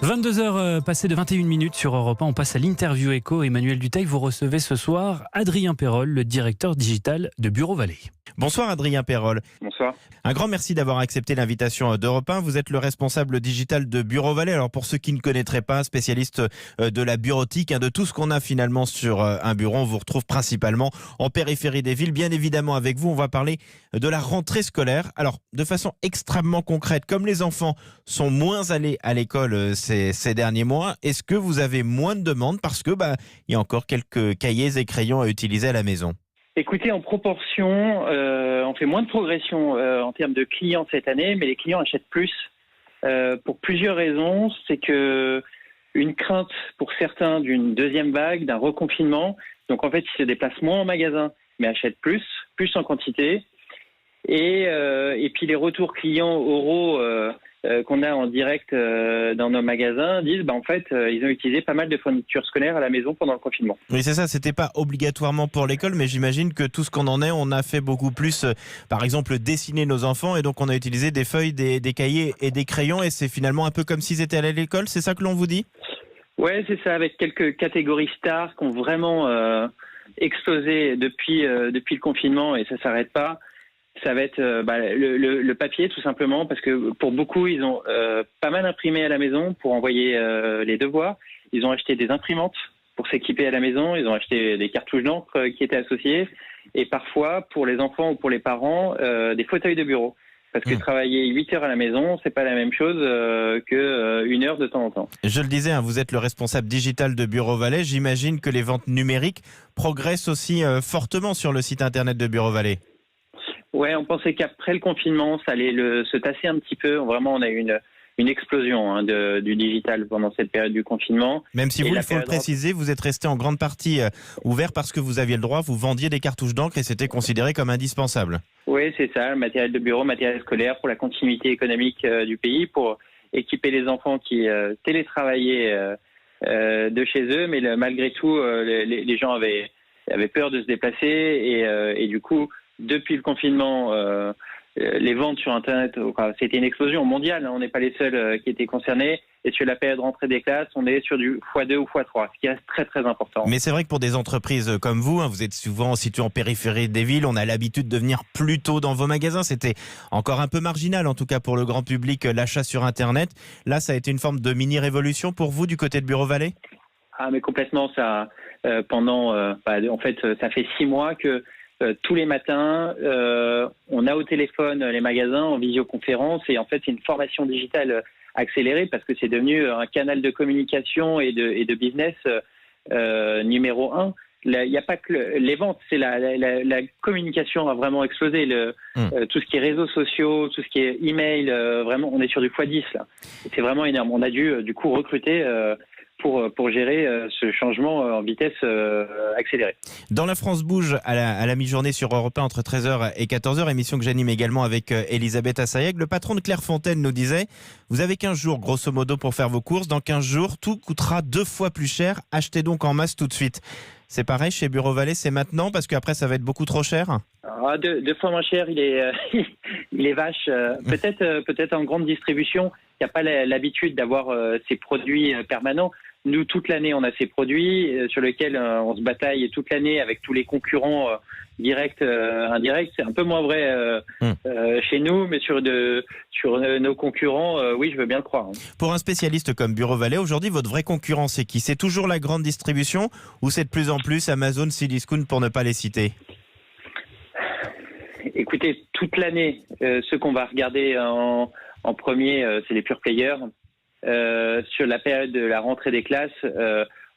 22 heures passées de 21 minutes sur Europe 1. On passe à l'interview éco. Emmanuel Duteil, vous recevez ce soir Adrien Perrol, le directeur digital de Bureau Vallée. Bonsoir Adrien Perrol. Bonsoir. Un grand merci d'avoir accepté l'invitation d'Europe 1. Vous êtes le responsable digital de Bureau Vallée. Alors pour ceux qui ne connaîtraient pas, spécialiste de la bureautique, de tout ce qu'on a finalement sur un bureau, on vous retrouve principalement en périphérie des villes. Bien évidemment avec vous, on va parler de la rentrée scolaire. Alors de façon extrêmement concrète, comme les enfants sont moins allés à l'école ces derniers mois, est-ce que vous avez moins de demandes parce que il y a encore quelques cahiers et crayons à utiliser à la maison? Écoutez, en proportion, on fait moins de progression en termes de clients cette année, mais les clients achètent plus pour plusieurs raisons. C'est que une crainte pour certains d'une deuxième vague, d'un reconfinement. Donc en fait, ils se déplacent moins en magasin, mais achètent plus en quantité. Et puis les retours clients oraux qu'on a en direct dans nos magasins disent en fait ils ont utilisé pas mal de fournitures scolaires à la maison pendant le confinement. Oui, c'est ça, c'était pas obligatoirement pour l'école, mais j'imagine que tout ce qu'on en est, on a fait beaucoup plus, par exemple dessiner nos enfants, et donc on a utilisé des feuilles, des cahiers et des crayons, et c'est finalement un peu comme s'ils étaient allés à l'école, c'est ça que l'on vous dit? Ouais, c'est ça, avec quelques catégories stars qui ont vraiment explosé depuis le confinement, et ça s'arrête pas. Ça va être le papier, tout simplement, parce que pour beaucoup, ils ont pas mal imprimé à la maison pour envoyer les devoirs. Ils ont acheté des imprimantes pour s'équiper à la maison. Ils ont acheté des cartouches d'encre qui étaient associées. Et parfois, pour les enfants ou pour les parents, des fauteuils de bureau. Parce que travailler 8 heures à la maison, c'est pas la même chose que 1 heure de temps en temps. Je le disais, vous êtes le responsable digital de Bureau Vallée. J'imagine que les ventes numériques progressent aussi fortement sur le site internet de Bureau Vallée. Ouais, on pensait qu'après le confinement, ça allait se tasser un petit peu. Vraiment, on a eu une explosion du digital pendant cette période du confinement. Même si vous, il faut le préciser, vous êtes resté en grande partie ouvert parce que vous aviez le droit, vous vendiez des cartouches d'encre et c'était considéré comme indispensable. Oui, c'est ça, le matériel de bureau, matériel scolaire pour la continuité économique du pays, pour équiper les enfants qui télétravaillaient de chez eux. Mais malgré tout, les gens avaient peur de se déplacer et du coup, depuis le confinement, les ventes sur Internet, c'était une explosion mondiale. On n'est pas les seuls qui étaient concernés. Et sur la période rentrée des classes, on est sur du x2 ou x3, ce qui reste très très important. Mais c'est vrai que pour des entreprises comme vous, vous êtes souvent situé en périphérie des villes, on a l'habitude de venir plus tôt dans vos magasins. C'était encore un peu marginal, en tout cas pour le grand public, l'achat sur Internet. Là, ça a été une forme de mini-révolution pour vous du côté de Bureau Vallée? Ah, mais complètement. Ça, en fait, ça fait 6 mois que tous les matins, on a au téléphone les magasins en visioconférence et en fait c'est une formation digitale accélérée parce que c'est devenu un canal de communication et de business numéro 1. Il n'y a pas que les ventes, c'est la communication a vraiment explosé. Tout ce qui est réseaux sociaux, tout ce qui est email, vraiment on est sur du x10 là. C'est vraiment énorme. On a dû du coup recruter pour gérer ce changement en vitesse accélérée. Dans La France bouge à la mi-journée sur Europe 1 entre 13h et 14h, émission que j'anime également avec Elisabeth Assayeg. Le patron de Clairefontaine nous disait « Vous avez 15 jours grosso modo pour faire vos courses. Dans 15 jours, tout coûtera 2 fois plus cher. Achetez donc en masse tout de suite. » C'est pareil chez Bureau Vallée, c'est maintenant parce qu'après ça va être beaucoup trop cher? 2 fois moins cher, il est vache. Peut-être en grande distribution, il n'y a pas l'habitude d'avoir ces produits permanents. Nous, toute l'année, on a ces produits sur lesquels on se bataille toute l'année avec tous les concurrents directs, indirects. C'est un peu moins vrai chez nous, mais sur nos concurrents, oui, je veux bien le croire. Pour un spécialiste comme Bureau Vallée, aujourd'hui, votre vraie concurrence, c'est qui? C'est toujours la grande distribution ou c'est de plus en plus Amazon, Cdiscount pour ne pas les citer? Écoutez, toute l'année, ceux qu'on va regarder en premier, c'est les pure players. Sur la période de la rentrée des classes,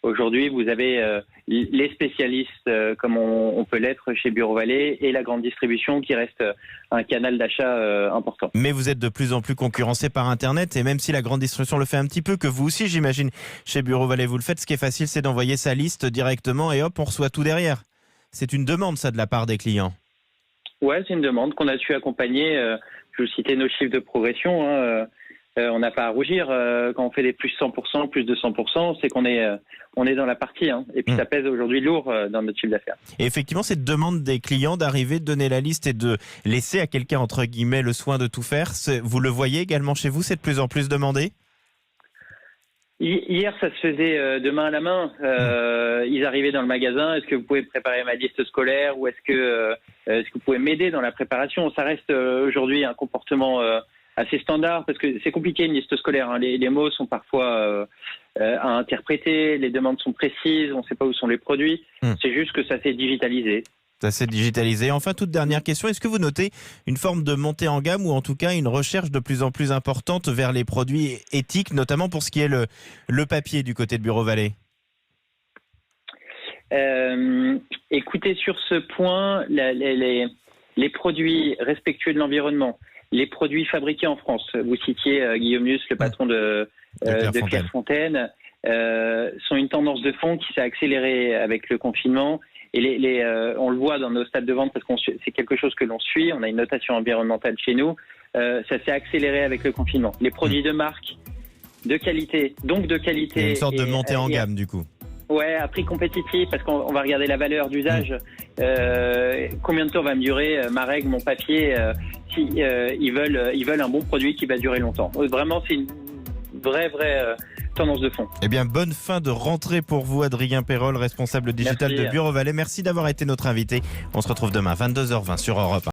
aujourd'hui, vous avez les spécialistes comme on peut l'être chez Bureau Vallée et la grande distribution qui reste un canal d'achat important. Mais vous êtes de plus en plus concurrencé par Internet et même si la grande distribution le fait un petit peu, que vous aussi, j'imagine, chez Bureau Vallée, vous le faites, ce qui est facile, c'est d'envoyer sa liste directement et hop, on reçoit tout derrière. C'est une demande, ça, de la part des clients. Ouais, c'est une demande qu'on a su accompagner. Je vous citais nos chiffres de progression. On n'a pas à rougir quand on fait des plus 100%, plus de 100%, c'est qu'on est dans la partie. Et puis ça pèse aujourd'hui lourd dans notre chiffre d'affaires. Et effectivement, cette demande des clients d'arriver, de donner la liste et de laisser à quelqu'un, entre guillemets, le soin de tout faire, vous le voyez également chez vous, c'est de plus en plus demandé? Hier, ça se faisait de main à la main. Ils arrivaient dans le magasin. Est-ce que vous pouvez préparer ma liste scolaire ou est-ce que vous pouvez m'aider dans la préparation? Ça reste aujourd'hui un comportement assez standard parce que c'est compliqué une liste scolaire. Hein. Les mots sont parfois à interpréter. Les demandes sont précises. On ne sait pas où sont les produits. C'est juste que ça s'est digitalisé. Ça s'est digitalisé. Enfin, toute dernière question, est-ce que vous notez une forme de montée en gamme ou en tout cas une recherche de plus en plus importante vers les produits éthiques, notamment pour ce qui est le papier du côté de Bureau Vallée? Écoutez, sur ce point, les produits respectueux de l'environnement, les produits fabriqués en France, vous citiez Guillaume Luce, le patron de Clairefontaine, sont une tendance de fond qui s'est accélérée avec le confinement. Et on le voit dans nos stades de vente parce que c'est quelque chose que l'on suit. On a une notation environnementale chez nous. Ça s'est accéléré avec le confinement. Les produits de marque, de qualité, donc de qualité. Il y a une sorte de montée en gamme du coup. Ouais, à prix compétitif parce qu'on va regarder la valeur d'usage. Combien de temps va me durer ma règle, mon papier si ils veulent un bon produit qui va durer longtemps. Vraiment, c'est une vraie tendance de fond. Eh bien, bonne fin de rentrée pour vous, Adrien Perrol, responsable digital de Bureau Vallée. Merci d'avoir été notre invité. On se retrouve demain, 22h20 sur Europe 1.